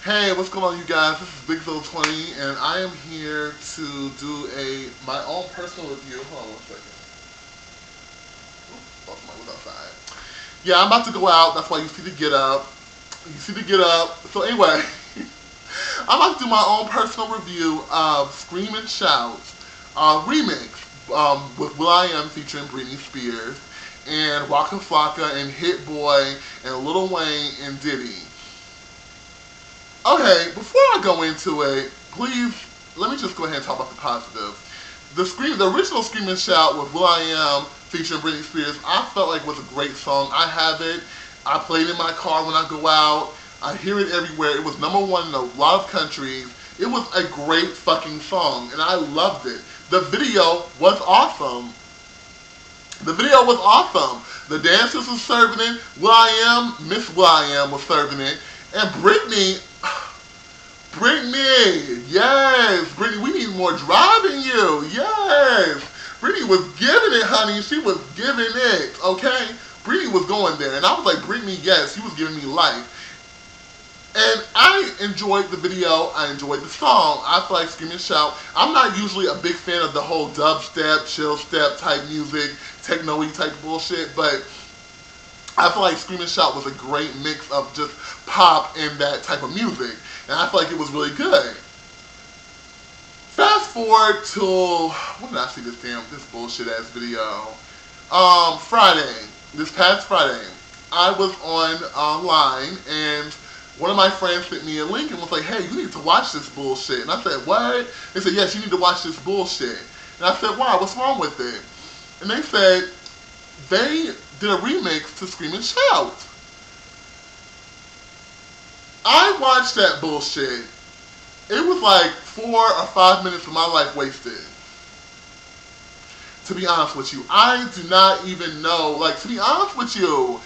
Hey, what's going on, you guys? This is Big Phil 20, and I am here to do my own personal review. Hold on one second. Oops, somebody was outside. Yeah, I'm about to go out. That's why you see the get up. You see the get up. So anyway, I'm about to do my own personal review of Scream and Shout remix with will.i.am featuring Brittney Spears and Wacka Flocka and Hitboy and Lil Wayne and Diddy. Okay, before I go into it, please let me just go ahead and talk about the positives. The original Scream and Shout with will.i.am featuring Brittney Spears, I felt like was a great song. I have it. I play it in my car when I go out. I hear it everywhere. It was #1 in a lot of countries. It was a great fucking song, and I loved it. The video was awesome. The video was awesome. The dancers were serving it. will.i.am, Miss will.i.am was serving it. And Brittney, yes, Brittney, we need more driving you, yes. Brittney was giving it, honey, she was giving it, okay? Brittney was going there, and I was like, Brittney, yes, she was giving me life. And I enjoyed the video, I enjoyed the song. I feel like Scream and Shout. I'm not usually a big fan of the whole dubstep, chill step type music, techno-y type bullshit, but I feel like Scream and Shout was a great mix of just pop and that type of music. And I feel like it was really good. Fast forward to, when did I see this bullshit ass video? Friday, this past Friday, I was online and one of my friends sent me a link and was like, hey, you need to watch this bullshit. And I said, what? They said, yes, you need to watch this bullshit. And I said, why? What's wrong with it? And they said, they did a remix to Scream and Shout. I watched that bullshit. It was like 4 or 5 minutes of my life wasted. To be honest with you, I do not even know. Like, to be honest with you,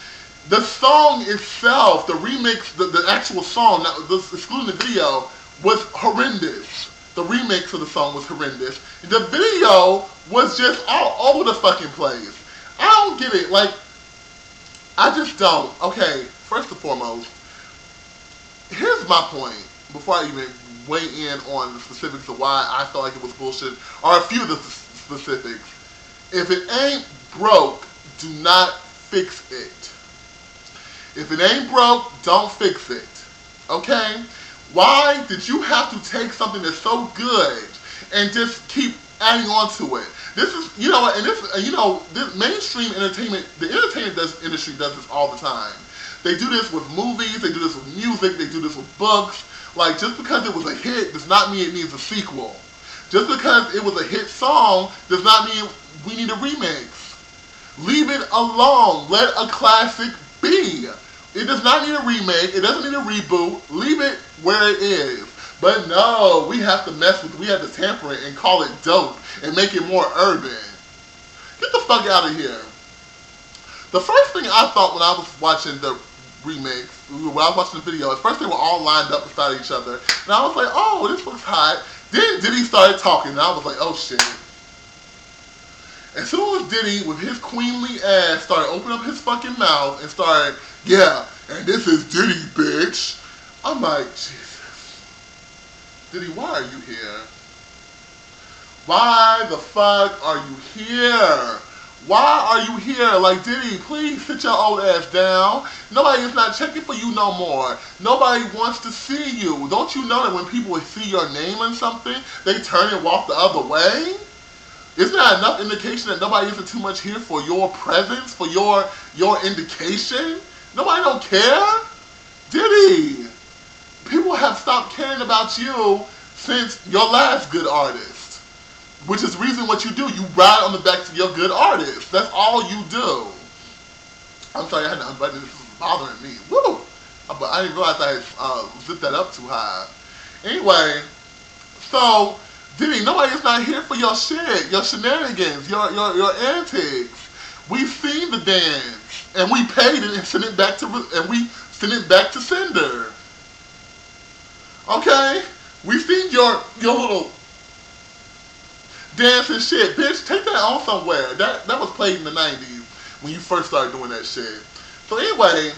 the song itself, the remix, the actual song, excluding the video, was horrendous. The remix of the song was horrendous. The video was just all over the fucking place. I don't get it. Like, I just don't. Okay, first and foremost, here's my point, before I even weigh in on the specifics of why I felt like it was bullshit, or a few of the specifics. If it ain't broke, do not fix it. If it ain't broke, don't fix it. Okay? Why did you have to take something that's so good and just keep adding on to it? This is, you know what, and this mainstream entertainment, the entertainment industry does this all the time. They do this with movies, they do this with music, they do this with books. Like, just because it was a hit does not mean it needs a sequel. Just because it was a hit song does not mean we need a remix. Leave it alone. Let a classic be. It does not need a remake. It doesn't need a reboot. Leave it where it is. But no, we have to tamper it and call it dope and make it more urban. Get the fuck out of here. The first thing I thought when I was watching the remix, when I was watching the video, at first they were all lined up beside each other. And I was like, oh, this looks hot. Then Diddy started talking, and I was like, oh shit. As soon as Diddy, with his queenly ass, started opening up his fucking mouth and started, yeah, and this is Diddy, bitch. I'm like, Jesus. Diddy, why are you here? Why the fuck are you here? Why are you here? Like, Diddy, please sit your old ass down. Nobody is not checking for you no more. Nobody wants to see you. Don't you know that when people see your name on something, they turn and walk the other way? Isn't that enough indication that nobody isn't too much here for your presence, for your indication? Nobody don't care? Diddy, people have stopped caring about you since your last good artist. Which is the reason what you do. You ride on the backs of your good artists. That's all you do. I'm sorry, I had to unbutton this. This is bothering me. Woo! But I didn't realize I had zipped that up too high. Anyway, so Diddy, nobody's not here for your shit, your shenanigans, your antics. We've seen the dance, and we paid it and sent it back to sender. Okay, we've seen your little dance and shit, bitch. Take that on somewhere. That was played in the 90s when you first started doing that shit. So anyway,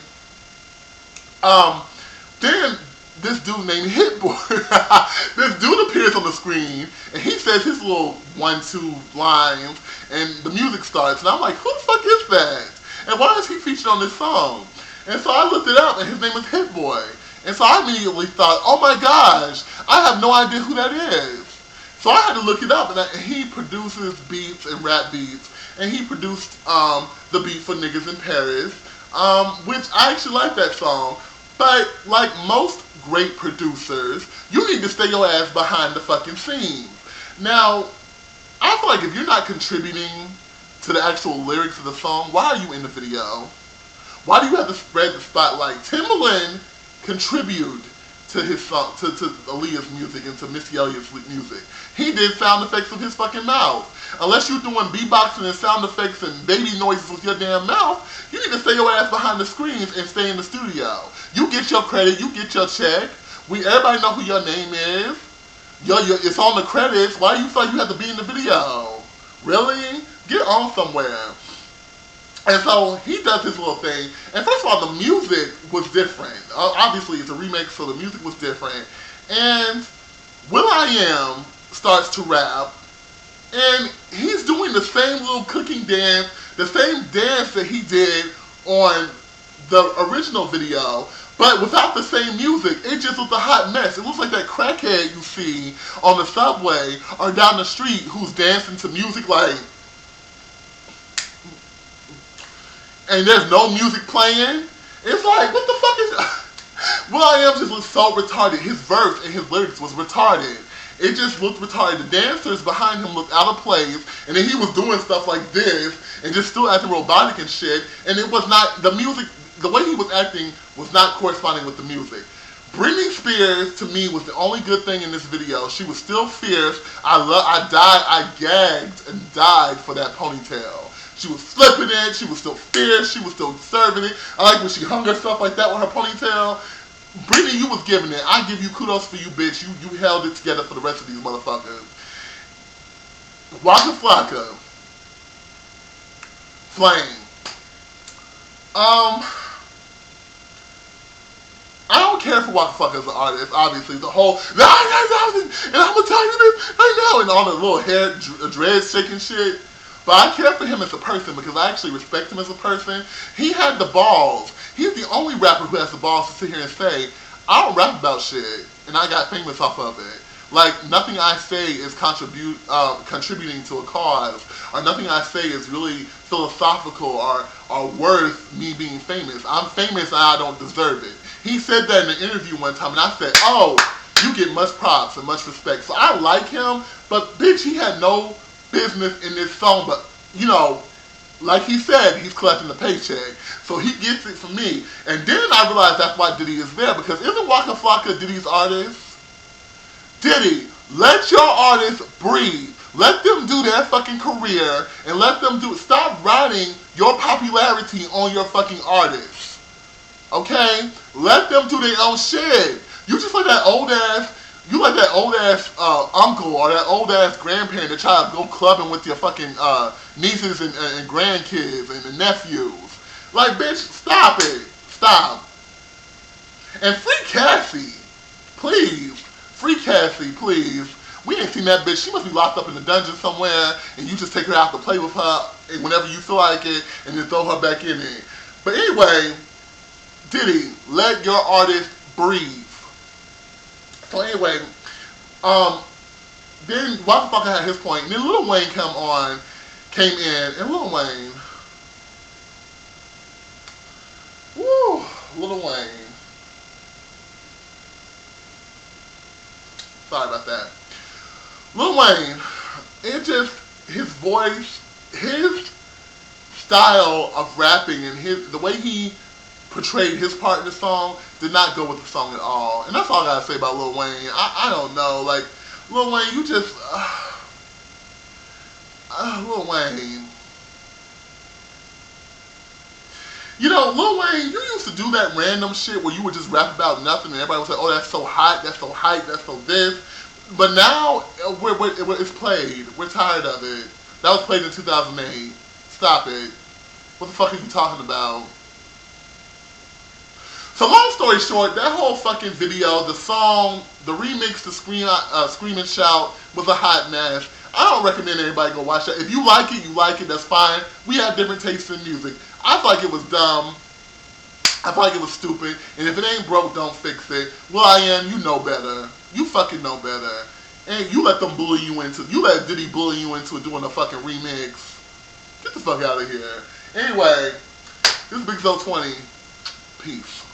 then this dude named Hitboy. This dude appears on the screen, and he says his little 1-2 lines, and the music starts, and I'm like, who the fuck is that? And why is he featured on this song? And so I looked it up, and his name is Hitboy. And so I immediately thought, oh my gosh, I have no idea who that is. So I had to look it up, and he produces beats and rap beats, and he produced the beat for Niggas in Paris, which I actually like that song. But like most great producers, you need to stay your ass behind the fucking scenes. Now, I feel like if you're not contributing to the actual lyrics of the song, why are you in the video? Why do you have to spread the spotlight? Timbaland contributed to his song, to Aaliyah's music and to Missy Elliott's music. He did sound effects with his fucking mouth. Unless you're doing beatboxing and sound effects and baby noises with your damn mouth, you need to stay your ass behind the screens and stay in the studio. You get your credit, you get your check. Everybody know who your name is. It's on the credits. Why do you feel like you have to be in the video? Really? Get on somewhere. And so he does his little thing. And first of all, the music was different. Obviously, it's a remix, so the music was different. And will.i.am starts to rap, and he's doing the same little cooking dance, the same dance that he did on the original video, but without the same music. It just looks a hot mess. It looks like that crackhead you see on the subway or down the street who's dancing to music like, and there's no music playing. It's like, what the fuck is will.i.am just looks so retarded. His verse and his lyrics was retarded. It just looked retarded. The dancers behind him looked out of place, and then he was doing stuff like this, and just still acting robotic and shit, and it was not, the music, the way he was acting was not corresponding with the music. Brittney Spears, to me, was the only good thing in this video. She was still fierce. I gagged and died for that ponytail. She was flipping it, she was still fierce, she was still serving it. I like when she hung herself like that with her ponytail. Brittney, you was giving it. I give you kudos for you, bitch. You held it together for the rest of these motherfuckers. Wacka Flocka. Flame. I don't care for Wacka Flocka as an artist, obviously. The whole, and I'm gonna tell you this right now, and all the little hair, dreads shaking shit. But I care for him as a person because I actually respect him as a person. He had the balls. He's the only rapper who has the balls to sit here and say, I don't rap about shit, and I got famous off of it. Like, nothing I say is contributing to a cause, or nothing I say is really philosophical or worth me being famous. I'm famous and I don't deserve it. He said that in an interview one time, and I said, oh, you get much props and much respect. So I like him, but bitch, he had no business in this song, but, you know, like he said, he's collecting the paycheck. So he gets it from me. And then I realized that's why Diddy is there, because isn't Wacka Flocka Diddy's artist? Diddy, let your artists breathe. Let them do their fucking career, and let them stop riding your popularity on your fucking artists. Okay? Let them do their own shit. You just like that old ass, uncle or that old ass grandparent that try to go clubbing with your fucking nieces and grandkids and nephews. Like, bitch, stop it. Stop. And free Cassie. Please. Free Cassie, please. We ain't seen that bitch. She must be locked up in the dungeon somewhere, and you just take her out to play with her and whenever you feel like it, and then throw her back in it. But anyway, Diddy, let your artist breathe. So anyway, then Wacka Flocka had his point, and then Lil Wayne came in, and Lil Wayne, Lil Wayne. Sorry about that. Lil Wayne, his voice, his style of rapping, and the way he portrayed his part in the song did not go with the song at all. And that's all I gotta say about Lil Wayne. I don't know, like, Lil Wayne, you just, Lil Wayne. You know, Lil Wayne, you used to do that random shit where you would just rap about nothing and everybody would say, oh, that's so hot, that's so hype, that's so this. But now, it's played. We're tired of it. That was played in 2008. Stop it. What the fuck are you talking about? So long story short, that whole fucking video, the song, the remix to Scream and Shout was a hot mess. I don't recommend anybody go watch that. If you like it, you like it, that's fine. We have different tastes in music. I feel like it was dumb. I feel like it was stupid. And if it ain't broke, don't fix it. Will.i.am, you know better. You fucking know better. And you let them bully you into, you let Diddy bully you into doing a fucking remix. Get the fuck out of here. Anyway, this is Big Zo 20. Peace.